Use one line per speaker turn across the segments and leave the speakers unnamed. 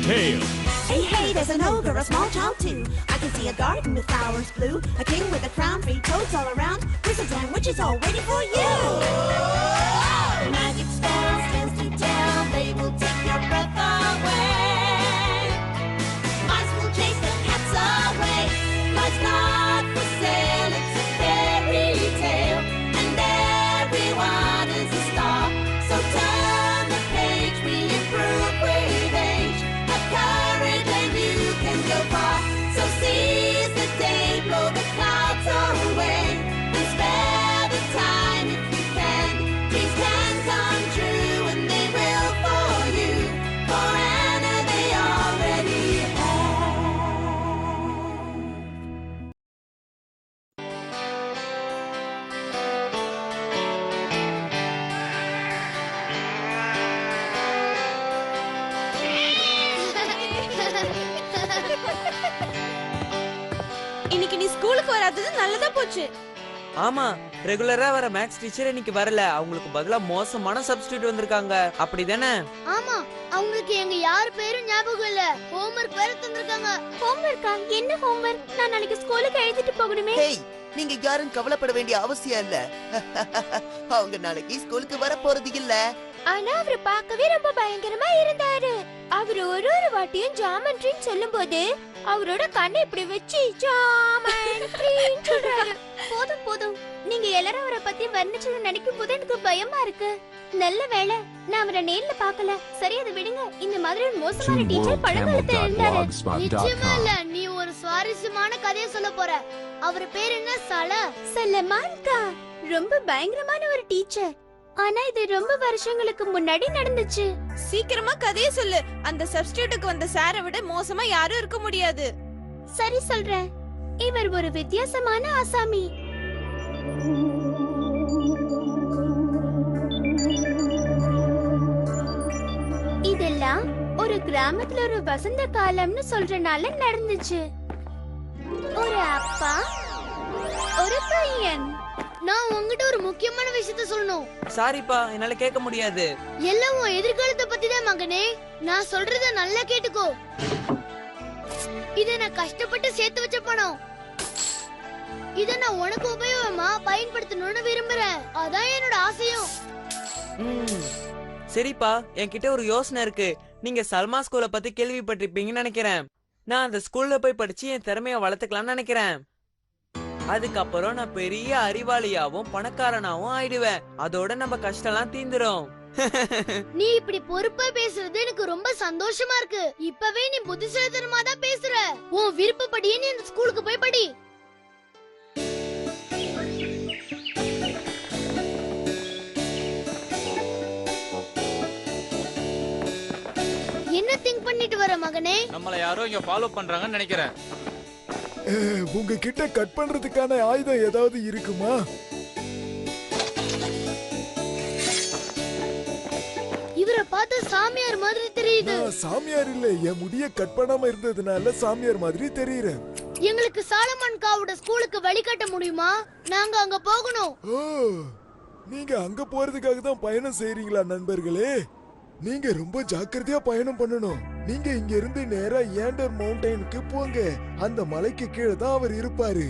tale.
Hey, hey, there's an ogre, a small child too. I can see a garden with flowers blue, a king with a crown, 3 toads all around, wizards and witches all waiting for you. Magic spells, tales to tell, they will take your breath away. Mice will chase the cats away. Life's not for sale, it's a fairy tale, and everyone is a star. So turn the page, we improve with age. Have courage and you can go far. So seize the day, blow the clouds away, and spare the time if you can. Dreams can come true and they will for you. For Anna they already have.
இன்னைக்கு நீ ஸ்கூலுக்கு வராதது நல்லதா போச்சு.
ஆமா, ரெகுலரா வர maths teacher இன்னைக்கு வரல. அவங்களுக்கு பதிலா மோசமான சப்ஸ்டிட்யூட் வந்திருக்காங்க. அப்படிதானே?
ஆமா, அவங்களுக்கு எங்க யார் பேரும் ஞாபகம் இல்ல. ஹோம்வொர்க் வேற தந்திருக்காங்க.
ஹோம்வொர்க்கா? என்ன ஹோம்வொர்க்? நான் நாளைக்கு ஸ்கூலுக்கு எழுதிட்டு போகணுமே.
ஹேய், நீங்க யாரும் கவலைப்பட வேண்டிய அவசியம் இல்ல. அவங்க நாளைக்கு ஸ்கூலுக்கு வர போறது இல்ல.
ஆனா அவரு பார்க்கவே ரொம்ப பயங்கரமா இருந்தாரு. அவரு ஒரு வாட்டியும் ஜாமெண்ட்ரின்னு சொல்லும்போது அவரோட கண்ணை இப்படி வச்சு ஜாமெண்ட்ரின்னு சொல்றாரு. போதும் போதும், நீங்க எல்லாரும் அவரை பத்தி வர்ணிச்சதை நினைக்கும் போது எனக்கு பயமா இருக்கு. நல்ல வேளை நான் அவரை நேர்ல பார்க்கல. சரி, அதை விடுங்க. இந்த மாதிரி ஒரு மோசமான டீச்சர் பழங்காலத்துல இருந்தாரு.
நிச்சயமா இல்ல, நீ ஒரு சுவாரஸ்யமான கதையை சொல்ல போற. அவர் பேர் என்ன?
சலமான்கா. ரொம்ப பயங்கரமான ஒரு டீச்சர். ஆனா இது ரொம்ப வருஷங்களுக்கு முன்னாடி நடந்துச்சு. சீக்கிரமா கதையை சொல்லு. அந்த சப்ஸ்டிட்யூட்டுக்கு வந்த சாரை விட மோசமா யாரும் இருக்க முடியாது. சரி சொல்றேன். இவர் ஒரு வித்தியாசமான ஆசாமி. இதெல்லாம் ஒரு கிராமத்துல ஒரு வசந்த காலம்னு சொல்றனால நடந்துச்சு. ஒரு அப்பா, ஒரு பையன்.
நான் உங்ககிட்ட ஒரு முக்கியமான விஷயத்த சொல்லணும்.
சாரிப்பா, என்னால கேட்க முடியாது.
எல்லாம் உன் எதிர்காலத்தை பத்தி தான் மகனே. நான் சொல்றத நல்லா கேட்டுக்கோ. இத நான் கஷ்டப்பட்டு சேர்த்து வச்ச பணம். இத நான் உனக்கு உபயோகமா பயன்படுத்தணும்னு விரும்புறேன். அதான் என்னோட ஆசையும்.
சரிப்பா, என்கிட்ட ஒரு யோசனை இருக்கு. நீங்க சல்மா ஸ்கூலை பத்தி கேள்விப்பட்டிருப்பீங்கன்னு நினைக்கிறேன். நான் அந்த ஸ்கூல்ல போய் படிச்சு என் திறமைய வளர்த்துக்கலாம்னு நினைக்கிறேன். அதுக்கப்புறம் நான் பெரிய அறிவாளியாவும் பணக்காரனாவும் ஆயிடுவேன். அதோட நம்ம கஷ்டம்லாம் தீந்துரும்.
நீ இப்படி பொறுப்பா பேசுறது எனக்கு ரொம்ப சந்தோஷமா இருக்கு. இப்பவே நீ புத்திசாலித்தனமா தான் பேசுற. உன் விருப்பப்படியே நீ அந்த ஸ்கூலுக்கு போய் படி. என்ன திங்க் பண்ணிட்டு வர மகனே?
நம்மள யாரோ இங்க ஃபாலோ பண்றாங்கன்னு நினைக்கிறேன்.
உங்ககிட்ட கட் பண்றதுக்கான ஆயுதம் ஏதாவது இருக்குமா?
இவரை பார்த்து சாமியார் மாதிரி தெரியுது.
சாமியார் இல்ல, என் முடிய கட் பண்ணாம இருந்ததுனால சாமியார் மாதிரி தெரியுறேன்.
எங்களுக்கு சாலமன் காவோட ஸ்கூலுக்கு வழிகாட்ட முடியுமா? நாங்க அங்க போகணும்.
ஓ, நீங்க அங்க போறதுக்காக தான் பயணம் செய்றீங்களா நண்பர்களே? நீங்க ரொம்ப ஜாக்கிரதையா பயணம் பண்ணணும். நீங்க இங்க இருந்து நேரா ஏண்டர் மவுண்டனுக்கு போங்க. அந்த மலைக்கு கீழே தான் அவர் இருப்பாரு.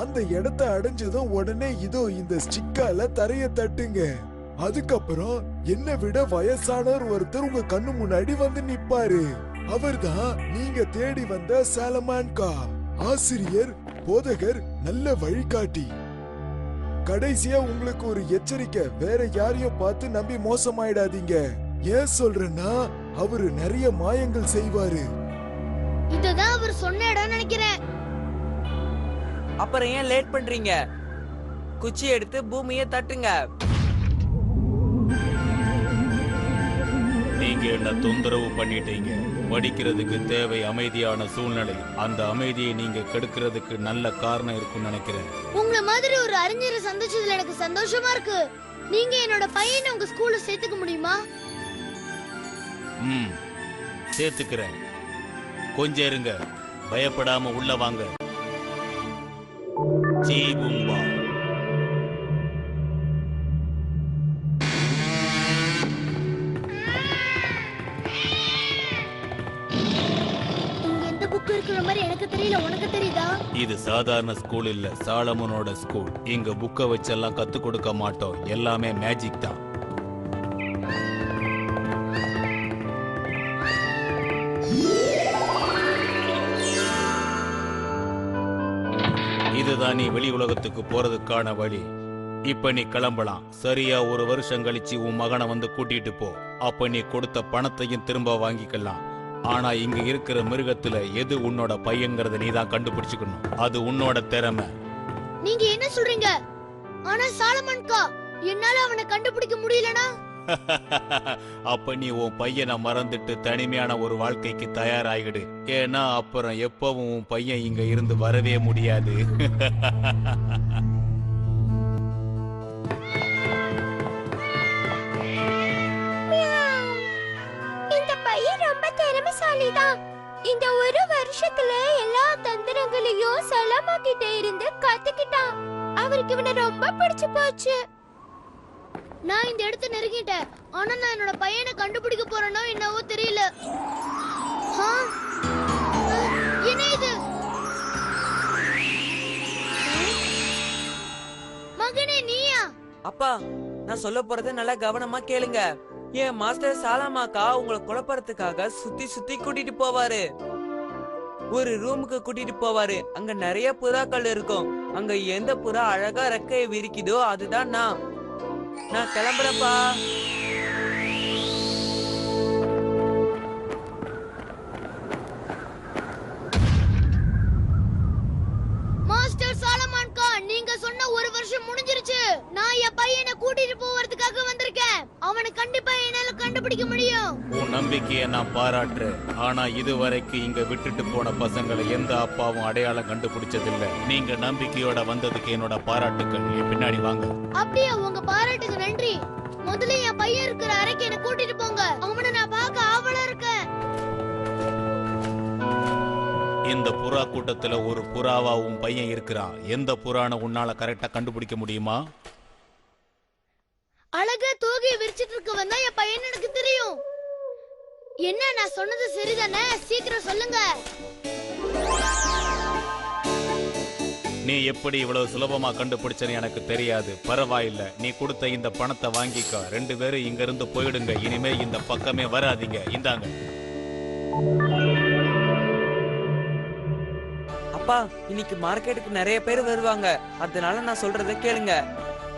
அந்த இடத்தை அடைஞ்சதும் உடனே இதோ இந்த ஸ்டிக்கால தரைய தட்டுங்க. அதுக்கப்புறம் என்னை விட வயசானவர் ஒருத்தர் உங்க கண்ணு முன்னாடி வந்து நிப்பாரு. அவர்தான் நீங்க தேடி வந்த சாலமான்கா. ஆசிரியர், போதகர், நல்ல வழிகாட்டி. கடைசியா உங்களுக்கு ஒரு எச்சரிக்கை, வேற யாரையும் பார்த்து நம்பி மோசமாயிடாதீங்க. ஏன் சொல்றேன்னா அவரு நிறைய மாயங்கள் செய்வாரு.
இதுதான் அவர் சொன்ன இடம் நினைக்கிறேன்.
அப்புறம் ஏன் லேட் பண்றீங்க? குச்சி எடுத்து பூமியை தட்டுங்க.
நீங்க என்ன தொந்தரவு பண்ணிட்டீங்க. படிக்கிறதுக்கு தேவை அமைதியான சூழ்நிலை. அந்த அமைதியை நீங்க கெடுக்கிறதுக்கு நல்ல காரணம் இருக்குன்னு நினைக்கிறேன்.
உங்களை மாதிரி ஒரு அறிஞரை சந்திச்சதுல எனக்கு சந்தோஷமா இருக்கு. நீங்க என்னோட பையனை உங்க ஸ்கூல்ல சேர்த்துக்க முடியுமா?
சேர்த்துக்கிறேன். கொஞ்சம் இருங்க, பயப்படாம உள்ள வாங்க. ஜீபும்பா.
புக் இருக்கிற மாதிரி எனக்கு தெரியல, உனக்கு தெரியுதா?
இது சாதாரண ஸ்கூல் இல்ல, சாலமனோட ஸ்கூல். இங்க புக்க வச்செல்லாம் கத்து கொடுக்க மாட்டோம், எல்லாமே மேஜிக் தான். இதுதான் நீ வெளி உலகத்துக்கு போறதுக்கான வழி. இப்ப நீ கிளம்பலாம். சரியா 1 வருஷம் கழிச்சு உன் மகனை வந்து கூட்டிட்டு போ. அப்ப நீ கொடுத்த பணத்தையும் திரும்ப வாங்கிக்கலாம். ஆனா இங்க இருக்கிற மிருகத்துல எது உன்னோட பையங்கிறத நீ தான் கண்டுபிடிச்சுக்கணும். அது உன்னோட திறமை.
நீங்க என்ன சொல்றீங்க? ஆனா சாலமன்கா, என்னால அவனை கண்டுபிடிக்க முடியலனா?
அப்ப நீ உன் பையனை மறந்துட்டு தனிமையான ஒரு வாழ்க்கைக்கு தயாராகிடு. ஏன்னா அப்புறம் எப்பவும் உன் பையன் இங்க இருந்து வரவே முடியாது.
இந்த பையன் ரொம்ப திறமைசாலிதான். இந்த 1 வருஷத்துல எல்லா தந்திரங்களையும் சலமா கிட்ட இருந்து கத்துக்கிட்டான். அவருக்கு இவனை ரொம்ப பிடிச்சு போச்சு.
நான் இந்த இடத்தை நெருங்கிட்டேன். ஆனா நான் என்னோட பையனை கண்டுபிடிக்க போறேனோ என்னவோ தெரியல. என்ன இது? மகனே நீயா?
அப்பா, நான் சொல்ல போறதை நல்லா கவனமா கேளுங்க. என் மாஸ்டர் சாலமாக்கா உங்களை குழப்பறதுக்காக சுத்தி சுத்தி கூட்டிட்டு போவாரு. ஒரு ரூமுக்கு கூட்டிட்டு போவாரு. அங்க நிறைய புறாக்கள் இருக்கும். அங்க எந்த புறா அழகா ரெக்கையை விரிக்குதோ அதுதான் நான் கிளம்புறப்பா.
மாஸ்டர் சாலமன்கா, நீங்க சொன்ன 1 வருஷம் முடிஞ்சிருச்சு. நான் என் பையனை கூட்டிட்டு போவதுக்காக வந்திருக்கேன். அவனை கண்டிப்பா என்னால கண்டுபிடிக்க முடியும்.
உன் நம்பிக்கையை நான் பாராட்டுறேன். ஆனா இதுவரைக்கும் இங்க விட்டுட்டு போன பசங்களை எந்த அப்பாவும் அடையாளம் கண்டுபிடிச்சதில்லை. நீங்க நம்பிக்கையோட வந்ததுக்கு என்னோட பாராட்டுக்கள். என் பின்னாடி வாங்க.
அப்படியே உங்க பாராட்டுக்கு நன்றி. முதல்ல என் பையன் இருக்கிற அறைக்கு என்ன கூட்டிட்டு போங்க. அவனை நான் பார்க்க ஆவலா இருக்கேன்.
இந்த புறா கூட்டத்துல ஒரு புறாவா உன் பையன் இருக்கிறான். எந்த புறான்னு உன்னால கரெக்டா கண்டுபிடிக்க முடியுமா?
அழகா தூகி விரிச்சிட்டு இருக்கவன் தான் என் பையன், எனக்கு தெரியும். என்ன நான் சொன்னது சரிதானே? சீக்கிரம் சொல்லுங்க.
நீ எப்படி இவ்வளவு சுலபமா கண்டுபிடிச்சன்னு எனக்கு தெரியாது. பரவாயில்ல, நீ கொடுத்த இந்த பணத்தை வாங்கிக்க. 2 பேரும் இங்க இருந்து போயிடுங்க. இனிமே இந்த பக்கமே வராதீங்க. இந்தாங்க.
அப்பா, இன்னைக்கு மார்க்கெட்டுக்கு நிறைய பேர் வருவாங்க. அதனால நான் சொல்றதை கேளுங்க.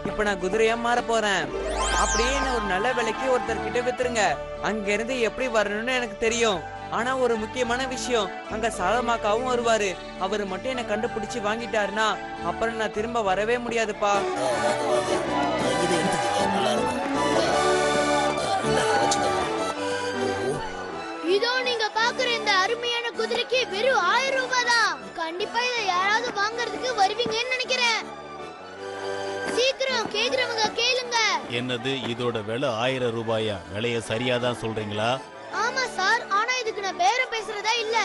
இப்ப நான் குதிரையா மாற போறேன். அப்படியே என்ன ஒரு நல்ல விலைக்கு ஒருத்தர் கிட்ட வித்துருங்க. அங்க இருந்து எப்படி வரணும்னு எனக்கு தெரியும். ஆனா ஒரு முக்கியமான விஷயம், அங்க சாலமாக்காவும் வருவாரு. அவரு மட்டும் என்ன கண்டுபிடிச்சு வாங்கிட்டாருன்னா அப்புறம் நான் திரும்ப வரவே முடியாதுப்பா.
இதோ நீங்க பாக்குற இந்த அருமையான குதிரைக்கு வெறும் 1000 ரூபாய் தான். கண்டிப்பா இதை யாராவது வாங்குறதுக்கு வருவீங்கன்னு நினைக்கிறேன். சீக்கிரம் கேக்குறவங்க கேளுங்க.
என்னது, இதோட விலை 1000 ரூபாயா? விலைய சரியாதான் சொல்றீங்களா?
ஆமா சார், ஆனா இதுக்கு நான் பேரம் பேசுறதா இல்ல.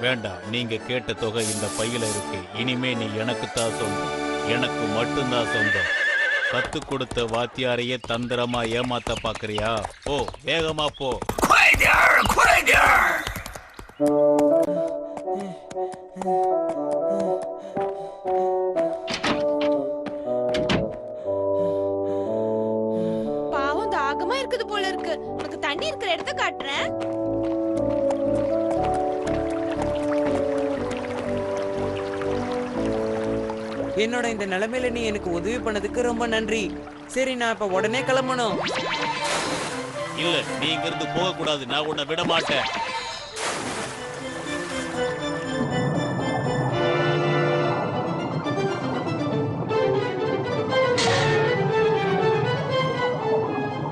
வேண்டாம், நீங்க கேட்ட தொகை இந்த பையில இருக்கு. இனிமே நீ எனக்கு தான் சொந்தம், எனக்கு மட்டும்தான் சொந்தம். கத்து கொடுத்த வாத்தியாரையே தந்திரமா ஏமாத்த பாக்குறியா? போ, வேகமா போ.
பாவம் தாகமா இருக்குது போல இருக்கு. உனக்கு தண்ணி இருக்கிற இடத்த காட்டுறேன்.
என்னோட இந்த நிலைமையில நீ எனக்கு உதவி பண்ணதுக்கு ரொம்ப நன்றி. சரி, நான் இப்ப உடனே கிளம்பணும்.
இல்ல, நீ இங்க இருந்து போக கூடாது. நான் உன்னை விட மாட்டேன்.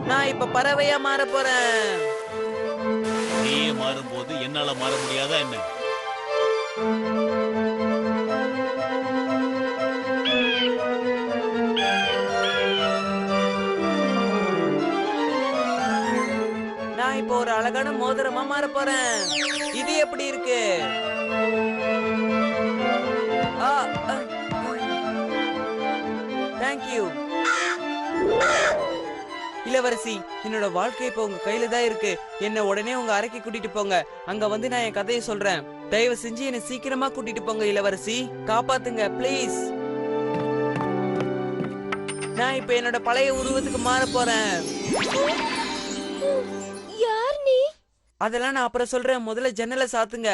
நான் இப்ப பறவையா மாற போறேன்.
நீயே மாறும்போது என்னால மாற முடியாதா என்ன?
நான் இப்போ ஒரு அழகான மோதிரமா மாற போறேன். இது எப்படி இருக்கு? தேங்க்யூ. இளவரசி, என்னோட வாழ்க்கை இப்ப உங்க கையில தான் இருக்கு. என்ன உடனே உங்க அறைக்கு கூட்டிட்டு போங்க. அங்க வந்து நான் என் கதையை சொல்றேன். தயவு செஞ்சு என்ன சீக்கிரமா கூட்டிட்டு போங்க இளவரசி. காப்பாத்துங்க ப்ளீஸ். நான் இப்ப என்னோட பழைய உருவத்துக்கு மாற போறேன்.
யார் நீ?
அதெல்லாம் நான் அப்புறம் சொல்றேன். முதல்ல ஜன்னலை சாத்துங்க.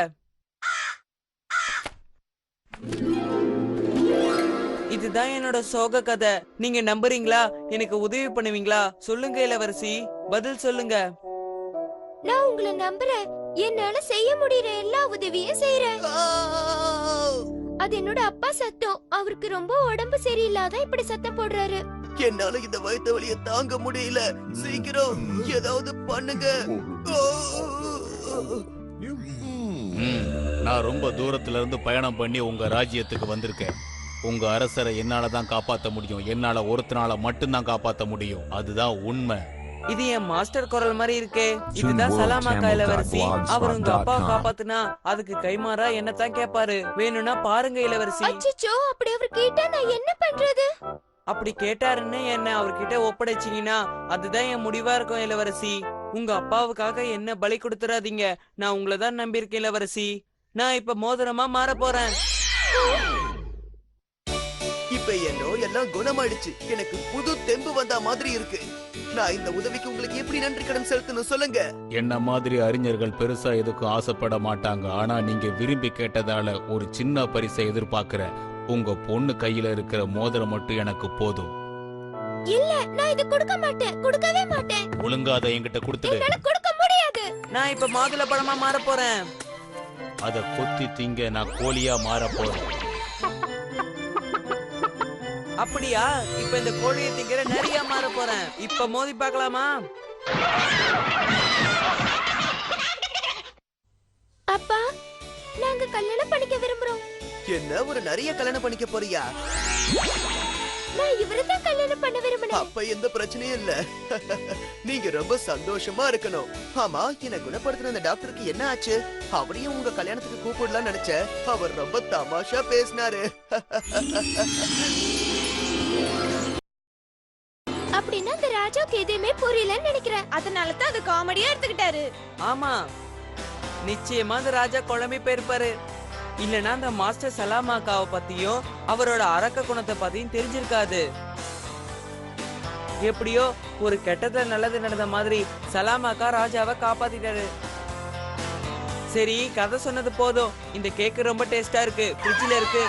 இதுதான் என்னோட சோக கதை. நீங்க நம்புறீங்களா? எனக்கு உதவி பண்ணுவீங்களா? சொல்லுங்க இளவரசி, பதில் சொல்லுங்க.
நான் உங்களை நம்புறேன். என்னால செய்ய முடியற எல்லா உதவியும் செய்யறேன். அது என்னோட அப்பா சத்தம். அவருக்கு ரொம்ப உடம்பு சரியில்லாத இப்படி சத்தம் போடுறாரு.
என்னால இந்த வயிற்று வலிய தாங்க முடியல. சீக்கிரம் ஏதாவது பண்ணுங்க.
நான் ரொம்ப தூரத்துல இருந்து பயணம் பண்ணி உங்க ராஜ்யத்துக்கு வந்திருக்கேன். உங்க அரசரை என்னால தான் காப்பாத்த முடியும். என்னால ஒருத்தனால மட்டும்தான் காப்பாத்த முடியும். அதுதான் உண்மை.
இது என் மாஸ்டர் குரல் மாதிரி இருக்கே. இதுதான் சலாமாக்கா இளவரசி. அவர் உங்க அப்பாவை காப்பாத்துனா அதுக்கு கைமாறா என்னத்தான் கேட்பாரு. வேணும்னா பாருங்க இளவரசி.
அச்சச்சோ, அப்படி அவர் கேட்டா நான் என்ன பண்றது?
அப்படி கேட்டாருன்னு என்ன அவர்கிட்ட ஒப்படைச்சீங்கன்னா அதுதான் என் முடிவா இருக்கும் இளவரசி. உங்க அப்பாவுக்காக என்ன பலி கொடுத்துறாதீங்க. நான் உங்களை தான் நம்பியிருக்கேன் இளவரசி. நான் இப்ப மோதிரமா மாற போறேன்.
இப்ப என் நோயெல்லாம் குணமாயிடுச்சு. எனக்கு புது தெம்பு வந்த மாதிரி இருக்கு. நான் இந்த உதவிக்கு உங்களுக்கு எப்படி நன்றி கடன் செலுத்தணும் சொல்லுங்க.
என்ன மாதிரி அறிஞர்கள் பெருசா எதுக்கும் ஆசைப்பட மாட்டாங்க. ஆனா நீங்க விரும்பி கேட்டதால ஒரு சின்ன பரிசை எதிர்பார்க்கிறேன். உங்க பொண்ணு கையில இருக்கிற மோதிரம் மட்டும் எனக்கு போதும்.
இல்ல, நான் இது கொடுக்க மாட்டேன். கொடுக்கவே மாட்டேன்.
ஒழுங்கா அதை என்கிட்ட கொடுத்துடு.
என்னால கொடுக்க முடியாது.
நான் இப்ப மாதுளை பழமா மாற போறேன்.
அத கொத்தி திங்க நான் கோழியா மாற போறேன்.
அப்படியா? இப்ப இந்த கோழியை திங்கிற நிறைய மாற போறேன். இப்ப மோதி பார்க்கலாமா?
அப்பா, நாங்க கல்யாணம் பண்ணிக்க விரும்புறோம்.
என்ன ஒரு நிறைய கல்யாணம் பண்ணிக்க போறியா?
நான் இவரைதான் கல்யாணம் பண்ண விரும்பினேன்.
அப்ப எந்த பிரச்சனையும் இல்ல. நீங்க ரொம்ப சந்தோஷமா இருக்கணும். ஆமா, என்ன குணப்படுத்துற அந்த டாக்டருக்கு என்ன ஆச்சு? அவரையும் உங்க கல்யாணத்துக்கு கூப்பிடலாம் நினைச்சேன். அவர் ரொம்ப தமாஷா பேசினாரு.
அப்படின்னா அந்த ராஜாவுக்கு எதுவுமே புரியலன்னு நினைக்கிறேன். அதனால தான் அது காமெடியா எடுத்துக்கிட்டாரு.
ஆமா, நிச்சயமா அந்த ராஜா குழம்பி போயிருப்பாரு. இல்லனா அந்த மாஸ்டர் சலாமாக்காவை பத்தியும் அவரோட அரக்க குணத்தை பத்தியும் தெரிஞ்சிருக்காது. எப்படியோ ஒரு கெட்டதுல நல்லது நடந்த மாதிரி சலாமாக்கா ராஜாவை காப்பாத்திட்டாரு. சரி, கதை சொன்னது போதும். இந்த கேக் ரொம்ப டேஸ்டா இருக்கு. ஃப்ரிட்ஜ்ல இருக்கு.